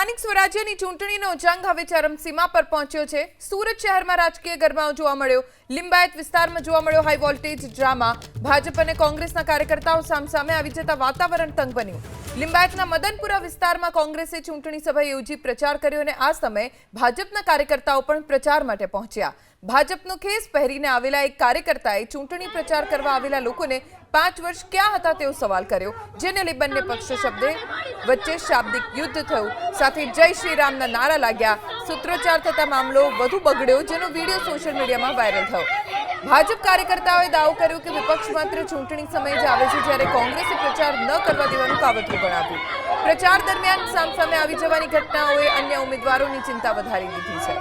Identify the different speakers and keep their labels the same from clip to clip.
Speaker 1: સ્થાનિક સ્વરાજ્યની ચૂંટણીનો જંગ હવે ચરમસીમા પર પહોંચ્યો છે। સુરત શહેરમાં રાજકીય ગરમાવો જોવા મળ્યો। લિંબાયત વિસ્તારમાં જોવા મળ્યો હાઈ વોલ્ટેજ ડ્રામા। ભાજપ અને કોંગ્રેસના કાર્યકર્તાઓ સામસામે આવી જતા વાતાવરણ તંગ બન્યું। લિંબાયતના મદનપુરા વિસ્તારમાં કોંગ્રેસે ચૂંટણી સભા યોજી પ્રચાર કર્યો અને આ સમયે ભાજપના કાર્યકર્તાઓ પણ પ્રચાર માટે પહોંચ્યા। ભાજપનો ખેસ પહેરીને આવેલા એક કાર્યકર્તાએ ચૂંટણી પ્રચાર કરવા આવેલા લોકોને 5 વર્ષ ક્યાં હતા તેવો સવાલ કર્યો, જેને લઈ બંને પક્ષો વચ્ચે શાબ્દિક યુદ્ધ થયું। સાથે જય શ્રી રામના નારા લાગ્યા। સૂત્રોચ્ચાર થતા મામલો વધુ બગડ્યો, જેનો વિડીયો સોશિયલ મીડિયામાં વાયરલ થયો। ભાજપ કાર્યકર્તાઓએ દાવો કર્યો કે વિપક્ષ માત્ર ચૂંટણી સમયે જ આવે છે, જ્યારે કોંગ્રેસે પ્રચાર ન કરવા દેવાનું કાવતરું ગણાવ્યું। પ્રચાર દરમિયાન સામસામે આવી જવાની ઘટનાઓએ અન્ય ઉમેદવારોની ચિંતા વધારી દીધી છે।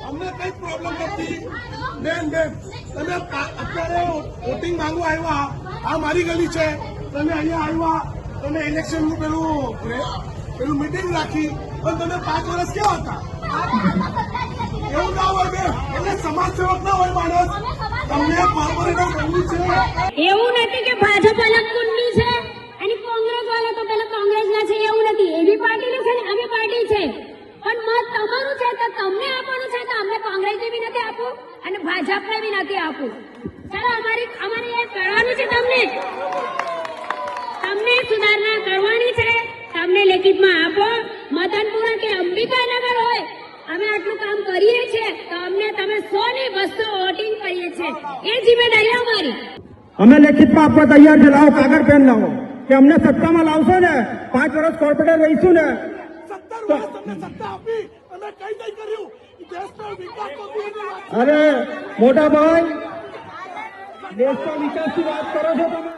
Speaker 2: અમને કઈ પ્રોબ્લેમ નથી બેન તમે અત્યારે વોટિંગ માંગવા આવ્યા, આ મારી ગલી છે, તમે અહીંયા આવ્યા, તમે ઇલેક્શનનું પેલું મીટિંગ રાખી, પણ તમે 5 વર્ષ ક્યાં હતા? એવું ના હોય બેન, એટલે સમાજ સેવક ના હોય માણસ, તમને કોર્પોરેટર બનવું છે।
Speaker 3: એવું નથી કે ભાજપ અલગ કુંડલી છે અને કોંગ્રેસ વાળા તો પેલા કોંગ્રેસના છે, એવું નથી। એવી પાર્ટી છે ને અમે પાર્ટી છે, પણ મત તમારું છે તો તમને આપવાનું છે, તો અમને કોંગ્રેસને બી નથી આપવું અને ભાજપને બી નથી આપવું। ચાલો અમારે એ કરવાનું છે, તમને સુધારણા કરવાની છે, તમને લેખિતમાં આપો। મદનપુરા કે અંબિકાનગર હોય, અમે આટલું કામ કરીએ છીએ તો અમને તમે 100 ની 200 વોટિંગ કરીએ છીએ, એ જિમ્મેદારી અમારી।
Speaker 4: અમે લેખિતમાં આપવા તૈયાર છે, લાવો કાગળ પેન લાવો કે અમને સત્તામાં લાવશો ને, 5 વર્ષ કોર્પોરેટર રહીશું ને।
Speaker 2: 17 વર્ષ તમને સત્તા આપી, તમે કઈ કર્યું? દેશનો વિકાસ
Speaker 4: અરે મોટા ભાઈ, દેશના વિકાસની વાત કરો છો તમે?